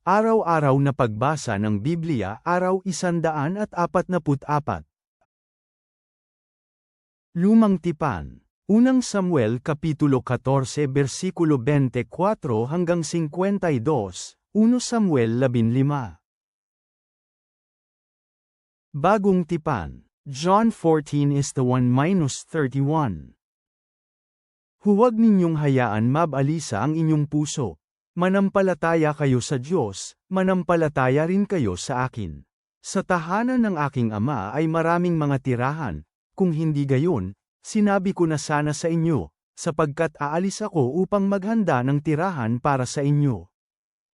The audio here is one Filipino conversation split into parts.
Araw-araw na pagbasa ng Biblia, araw 144. Lumang Tipan. Unang Samuel Kapitulo 14 versikulo 24 hanggang 52, 1 Samuel 15. Bagong Tipan. John 14:1-31. Huwag ninyong hayaan mabalisa ang inyong puso. Manampalataya kayo sa Diyos, manampalataya rin kayo sa akin. Sa tahanan ng aking ama ay maraming mga tirahan, kung hindi gayon, sinabi ko na sana sa inyo, sapagkat aalis ako upang maghanda ng tirahan para sa inyo.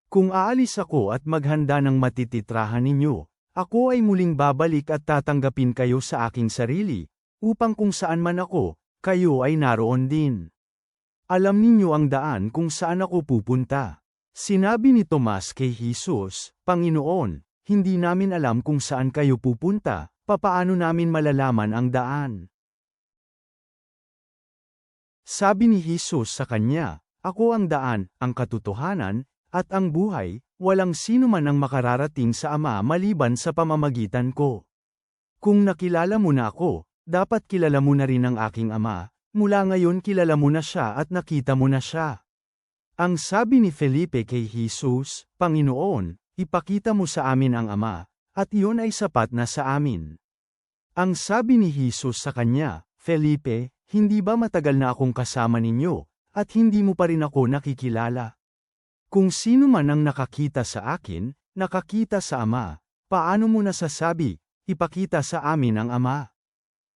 Kung aalis ako at maghanda ng matititrahan ninyo, ako ay muling babalik at tatanggapin kayo sa aking sarili, upang kung saan man ako, kayo ay naroon din. Alam ninyo ang daan kung saan ako pupunta. Sinabi ni Tomas kay Jesus, Panginoon, hindi namin alam kung saan kayo pupunta, papaano namin malalaman ang daan? Sabi ni Jesus sa kanya, Ako ang daan, ang katotohanan, at ang buhay, walang sino man ang makararating sa Ama maliban sa pamamagitan ko. Kung nakilala mo na ako, dapat kilala mo na rin ang aking Ama. Mula ngayon kilala mo na siya at nakita mo na siya. Ang sabi ni Felipe kay Jesus, Panginoon, ipakita mo sa amin ang Ama, at iyon ay sapat na sa amin. Ang sabi ni Jesus sa kanya, Felipe, hindi ba matagal na akong kasama ninyo, at hindi mo pa rin ako nakikilala? Kung sino man ang nakakita sa akin, nakakita sa Ama. Paano mo nasasabi, ipakita sa amin ang Ama?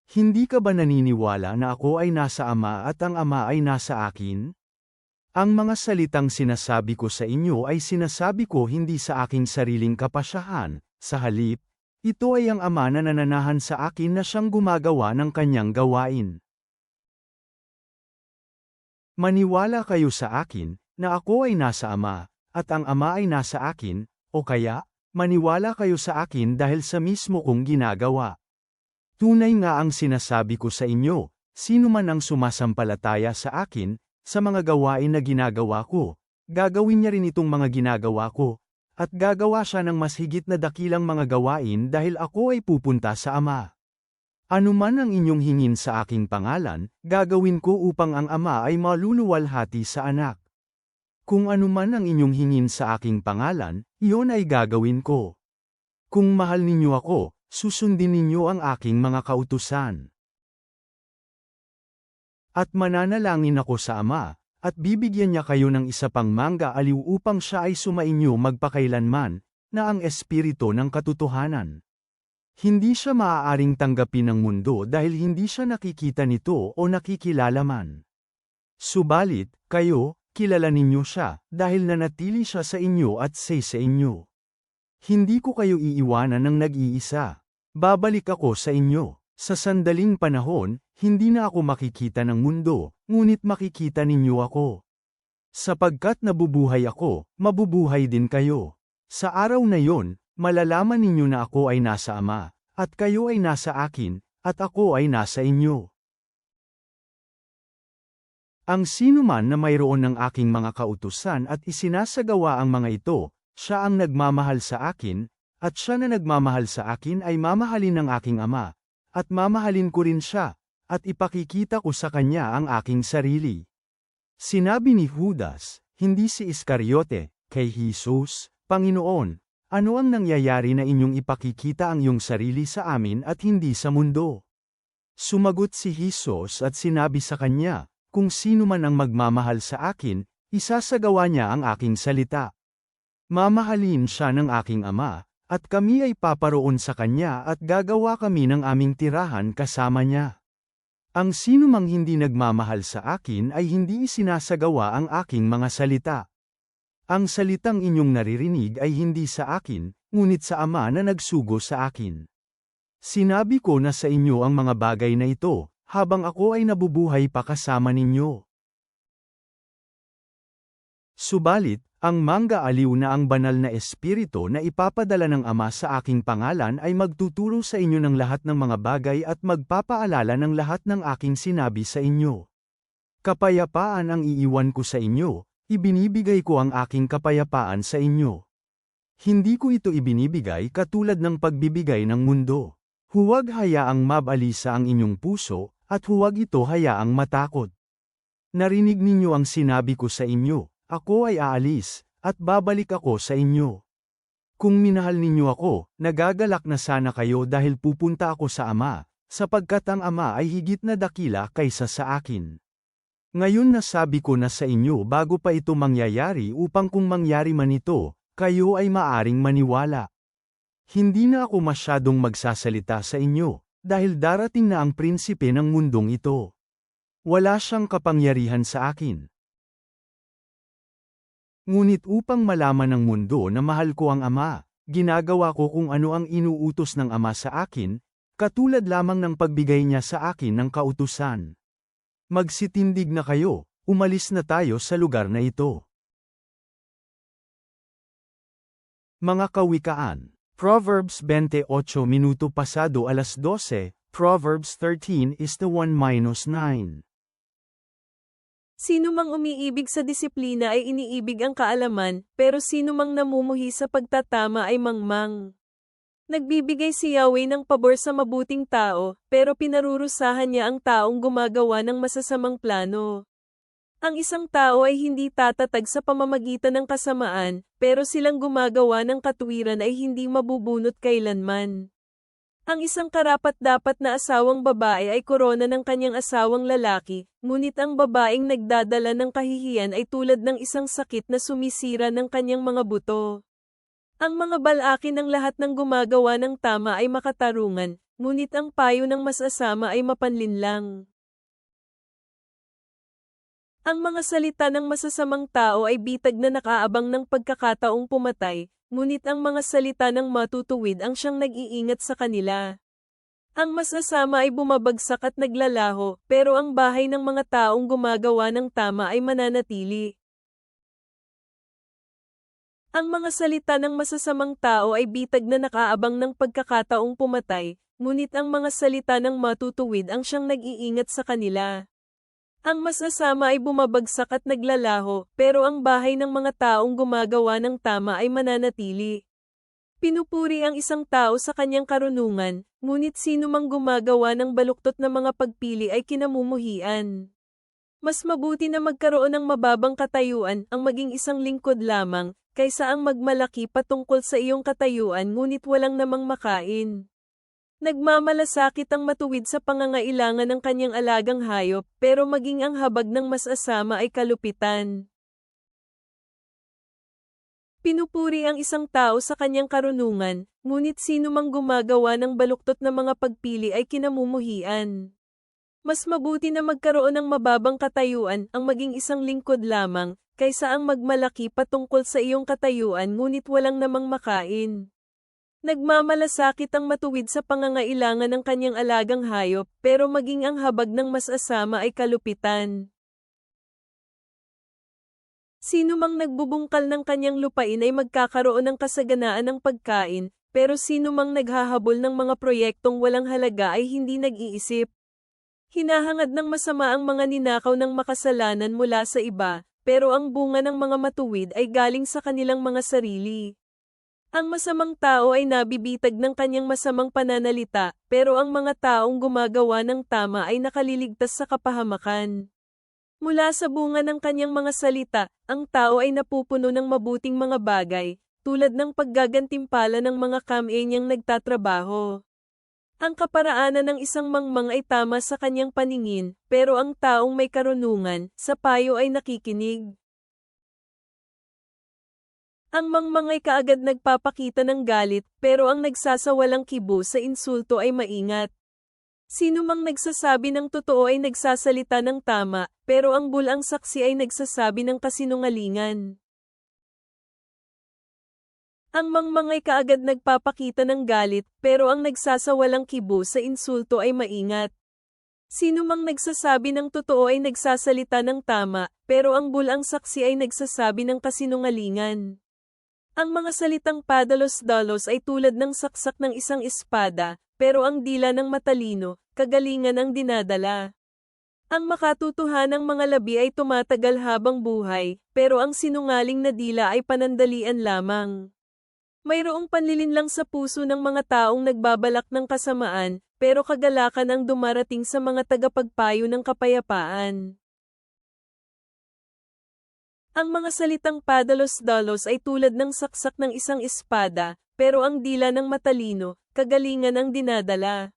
Hindi ka ba naniniwala na ako ay nasa Ama at ang Ama ay nasa akin? Ang mga salitang sinasabi ko sa inyo ay sinasabi ko hindi sa aking sariling kapasyahan, sa halip, ito ay ang Ama na nananahan sa akin na siyang gumagawa ng kanyang gawain. Maniwala kayo sa akin, na ako ay nasa Ama, at ang Ama ay nasa akin, o kaya, maniwala kayo sa akin dahil sa mismo kong ginagawa. Tunay nga ang sinasabi ko sa inyo, sino man ang sumasampalataya sa akin, sa mga gawain na ginagawa ko, gagawin niya rin itong mga ginagawa ko, at gagawa siya ng mas higit na dakilang mga gawain dahil ako ay pupunta sa Ama. Ano man ang inyong hingin sa aking pangalan, gagawin ko upang ang Ama ay maluluwalhati sa Anak. Kung ano man ang inyong hingin sa aking pangalan, iyon ay gagawin ko. Kung mahal ninyo ako, susundin ninyo ang aking mga kautusan. At mananalangin ako sa Ama, at bibigyan niya kayo ng isa pang mangga-aliw upang siya ay sumainyo magpakailanman, na ang Espiritu ng katotohanan. Hindi siya maaaring tanggapin ng mundo dahil hindi siya nakikita nito o nakikilala man. Subalit, kayo, kilala ninyo siya, dahil nanatili siya sa inyo at sa inyo. Hindi ko kayo iiwanan ng nag-iisa. Babalik ako sa inyo. Sa sandaling panahon, hindi na ako makikita ng mundo, ngunit makikita ninyo ako. Sapagkat nabubuhay ako, mabubuhay din kayo. Sa araw na yon, malalaman ninyo na ako ay nasa Ama, at kayo ay nasa akin, at ako ay nasa inyo. Ang sino man na mayroon ng aking mga kautusan at isinasagawa ang mga ito, siya ang nagmamahal sa akin, at siya na nagmamahal sa akin ay mamahalin ng aking Ama, at mamahalin ko rin siya, at ipakikita ko sa kanya ang aking sarili. Sinabi ni Judas, hindi si Iscariote, kay Jesus, Panginoon, ano ang nangyayari na inyong ipakikita ang iyong sarili sa amin at hindi sa mundo? Sumagot si Jesus at sinabi sa kanya, kung sino man ang magmamahal sa akin, isasagawa niya ang aking salita. Mamahalin siya ng aking Ama, at kami ay paparoon sa kanya at gagawa kami ng aming tirahan kasama niya. Ang sino mang hindi nagmamahal sa akin ay hindi isinasagawa ang aking mga salita. Ang salitang inyong naririnig ay hindi sa akin, ngunit sa Ama na nagsugo sa akin. Sinabi ko na sa inyo ang mga bagay na ito, habang ako ay nabubuhay pa kasama ninyo. Subalit, ang mangga-aliw na ang banal na Espiritu na ipapadala ng Ama sa aking pangalan ay magtuturo sa inyo ng lahat ng mga bagay at magpapaalala ng lahat ng aking sinabi sa inyo. Kapayapaan ang iiwan ko sa inyo, ibinibigay ko ang aking kapayapaan sa inyo. Hindi ko ito ibinibigay katulad ng pagbibigay ng mundo. Huwag hayaang mabalisa ang inyong puso, at huwag ito hayaang matakot. Narinig ninyo ang sinabi ko sa inyo, ako ay aalis, at babalik ako sa inyo. Kung minahal ninyo ako, nagagalak na sana kayo dahil pupunta ako sa Ama, sapagkat ang Ama ay higit na dakila kaysa sa akin. Ngayon nasabi ko na sa inyo bago pa ito mangyayari upang kung mangyari man ito, kayo ay maaring maniwala. Hindi na ako masyadong magsasalita sa inyo, dahil darating na ang prinsipe ng mundong ito. Wala siyang kapangyarihan sa akin. Ngunit upang malaman ng mundo na mahal ko ang Ama, ginagawa ko kung ano ang inuutos ng Ama sa akin, katulad lamang ng pagbigay niya sa akin ng kautusan. Magsitindig na kayo, umalis na tayo sa lugar na ito. Mga kawikaan. Proverbs 28 minuto pasado alas 12, Proverbs 13 is the 1-9. Sino mang umiibig sa disiplina ay iniibig ang kaalaman, pero sino mang namumuhi sa pagtatama ay mangmang. Nagbibigay si Yahweh ng pabor sa mabuting tao, pero pinarurusahan niya ang taong gumagawa ng masasamang plano. Ang isang tao ay hindi tatatag sa pamamagitan ng kasamaan, pero silang gumagawa ng katuwiran ay hindi mabubunot kailanman. Ang isang karapat-dapat na asawang babae ay korona ng kanyang asawang lalaki, ngunit ang babaeng nagdadala ng kahihiyan ay tulad ng isang sakit na sumisira ng kanyang mga buto. Ang mga balaki ng lahat ng gumagawa ng tama ay makatarungan, ngunit ang payo ng masasama ay mapanlinlang. Ang mga salita ng masasamang tao ay bitag na nakaabang ng pagkakataong pumatay, ngunit ang mga salita ng matutuwid ang siyang nag-iingat sa kanila. Ang masasama ay bumabagsak at naglalaho, pero ang bahay ng mga taong gumagawa ng tama ay mananatili. Ang mga salita ng masasamang tao ay bitag na nakaabang ng pagkakataong pumatay, ngunit ang mga salita ng matutuwid ang siyang nag-iingat sa kanila. Ang masasama ay bumabagsak at naglalaho, pero ang bahay ng mga taong gumagawa ng tama ay mananatili. Pinupuri ang isang tao sa kanyang karunungan, ngunit sino mang gumagawa ng baluktot na mga pagpili ay kinamumuhian. Mas mabuti na magkaroon ng mababang katayuan ang maging isang lingkod lamang, kaysa ang magmalaki patungkol sa iyong katayuan ngunit walang namang makain. Nagmamalasakit ang matuwid sa pangangailangan ng kanyang alagang hayop, pero maging ang habag ng masasama ay kalupitan. Pinupuri ang isang tao sa kanyang karunungan, ngunit sino mang gumagawa ng baluktot na mga pagpili ay kinamumuhian. Mas mabuti na magkaroon ng mababang katayuan ang maging isang lingkod lamang, kaysa ang magmalaki patungkol sa iyong katayuan ngunit walang namang makain. Nagmamalasakit ang matuwid sa pangangailangan ng kanyang alagang hayop, pero maging ang habag ng masasama ay kalupitan. Sino mang nagbubungkal ng kanyang lupain ay magkakaroon ng kasaganaan ng pagkain, pero sino mang naghahabol ng mga proyektong walang halaga ay hindi nag-iisip. Hinahangad ng masama ang mga ninakaw ng makasalanan mula sa iba, pero ang bunga ng mga matuwid ay galing sa kanilang mga sarili. Ang masamang tao ay nabibitag ng kanyang masamang pananalita, pero ang mga taong gumagawa ng tama ay nakaliligtas sa kapahamakan. Mula sa bunga ng kanyang mga salita, ang tao ay napupuno ng mabuting mga bagay, tulad ng paggagantimpala ng mga kamay niyang nagtatrabaho. Ang kaparaanan ng isang mangmang ay tama sa kanyang paningin, pero ang taong may karunungan, sa payo ay nakikinig. Ang mangmang ay kaagad nagpapakita ng galit, pero ang nagsasawalang kibo sa insulto ay maingat. Sino mang nagsasabi ng totoo ay nagsasalita ng tama, pero ang bulang saksi ay nagsasabi ng kasinungalingan. Ang mangmang ay kaagad nagpapakita ng galit, pero ang nagsasawalang kibo sa insulto ay maingat. Sino mang nagsasabi ng totoo ay nagsasalita ng tama, pero ang bulang saksi ay nagsasabi ng kasinungalingan. Ang mga salitang padalos-dalos ay tulad ng saksak ng isang espada, pero ang dila ng matalino, kagalingan ang dinadala. Ang makatutuhanang mga labi ay tumatagal habang buhay, pero ang sinungaling na dila ay panandalian lamang. Mayroong panlilinlang sa puso ng mga taong nagbabalak ng kasamaan, pero kagalakan ang dumarating sa mga tagapagpayo ng kapayapaan. Ang mga salitang padalos-dalos ay tulad ng saksak ng isang espada, pero ang dila ng matalino, kagalingan ang dinadala.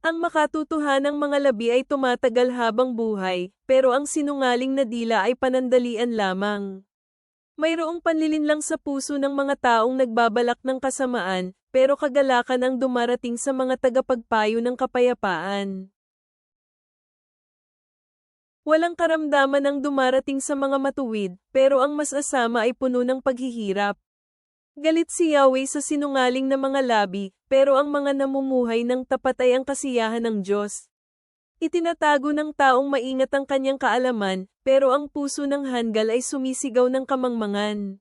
Ang makatutuhanang mga labi ay tumatagal habang buhay, pero ang sinungaling na dila ay panandalian lamang. Mayroong panlilinlang sa puso ng mga taong nagbabalak ng kasamaan, pero kagalakan ang dumarating sa mga tagapagpayo ng kapayapaan. Walang karamdaman ang dumarating sa mga matuwid, pero ang mas asama ay puno ng paghihirap. Galit si Yahweh sa sinungaling na mga labi, pero ang mga namumuhay ng tapat ay ang kasiyahan ng Diyos. Itinatago ng taong maingat ang kanyang kaalaman, pero ang puso ng hanggal ay sumisigaw ng kamangmangan.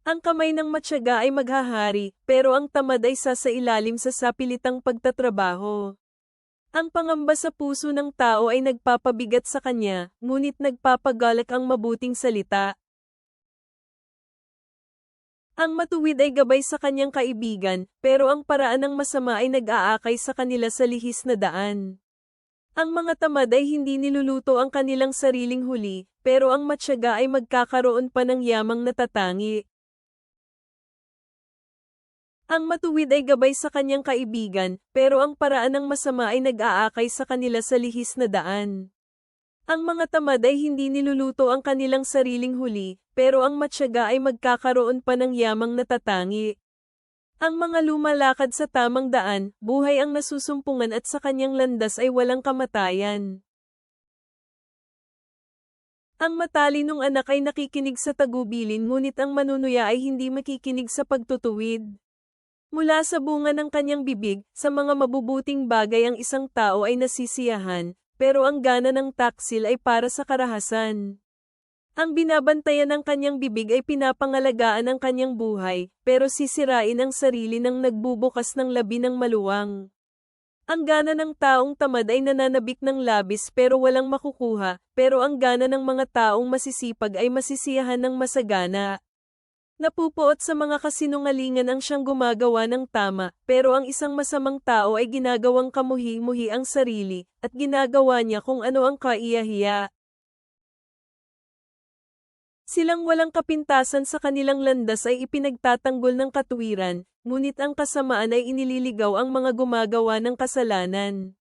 Ang kamay ng matyaga ay maghahari, pero ang tamad ay sasailalim sa sapilitang pagtatrabaho. Ang pangamba sa puso ng tao ay nagpapabigat sa kanya, ngunit nagpapagalak ang mabuting salita. Ang matuwid ay gabay sa kanyang kaibigan, pero ang paraan ng masama ay nag-aakay sa kanila sa lihis na daan. Ang mga tamad ay hindi niluluto ang kanilang sariling huli, pero ang matyaga ay magkakaroon pa ng yamang natatangi. Ang matuwid ay gabay sa kanyang kaibigan, pero ang paraan ng masama ay nag-aakay sa kanila sa lihis na daan. Ang mga tamad ay hindi niluluto ang kanilang sariling huli, pero ang matyaga ay magkakaroon pa ng yamang natatangi. Ang mga lumalakad sa tamang daan, buhay ang nasusumpungan at sa kanyang landas ay walang kamatayan. Ang matalinong anak ay nakikinig sa tagubilin ngunit ang manunuya ay hindi makikinig sa pagtutuwid. Mula sa bunga ng kanyang bibig, sa mga mabubuting bagay ang isang tao ay nasisiyahan, pero ang gana ng taksil ay para sa karahasan. Ang binabantayan ng kanyang bibig ay pinapangalagaan ang kanyang buhay, pero sisirain ang sarili ng nagbubukas ng labi ng maluwang. Ang gana ng taong tamad ay nananabik ng labis pero walang makukuha, pero ang gana ng mga taong masisipag ay masisiyahan ng masagana. Napupuot sa mga kasinungalingan ang siyang gumagawa ng tama, pero ang isang masamang tao ay ginagawang kamuhi-muhi ang sarili, at ginagawa niya kung ano ang kaiyahiya. Silang walang kapintasan sa kanilang landas ay ipinagtatanggol ng katuwiran, ngunit ang kasamaan ay inililigaw ang mga gumagawa ng kasalanan.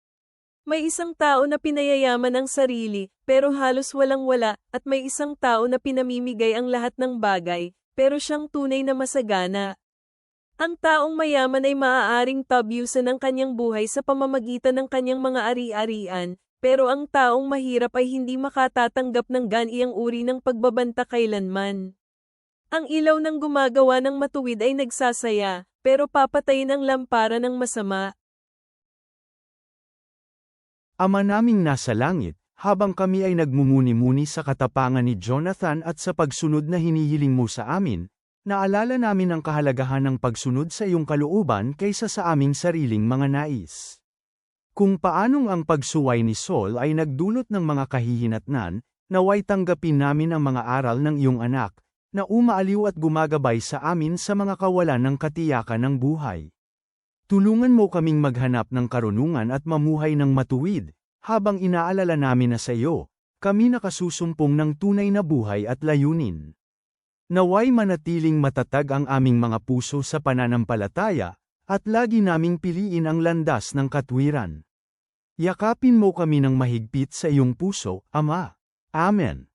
May isang tao na pinayayaman ang sarili, pero halos walang-wala, at may isang tao na pinamimigay ang lahat ng bagay, pero siyang tunay na masagana. Ang taong mayaman ay maaaring tabyusan ang kanyang buhay sa pamamagitan ng kanyang mga ari-arian, pero ang taong mahirap ay hindi makatatanggap ng ganiyang uri ng pagbabanta kailanman. Ang ilaw ng gumagawa ng matuwid ay nagsasaya, pero papatayin ang lampara ng masama. Ama naming nasa langit, habang kami ay nagmumuni-muni sa katapangan ni Jonathan at sa pagsunod na hinihiling mo sa amin, naalala namin ang kahalagahan ng pagsunod sa iyong kalooban kaysa sa aming sariling mga nais. Kung paanong ang pagsuway ni Saul ay nagdulot ng mga kahihinatnan, naway tanggapin namin ang mga aral ng iyong anak, na umaaliw at gumagabay sa amin sa mga kawalan ng katiyakan ng buhay. Tulungan mo kaming maghanap ng karunungan at mamuhay ng matuwid, habang inaalala namin na sa iyo, kami nakasusumpong ng tunay na buhay at layunin. Naway manatiling matatag ang aming mga puso sa pananampalataya, at lagi naming piliin ang landas ng katwiran. Yakapin mo kami ng mahigpit sa iyong puso, Ama. Amen.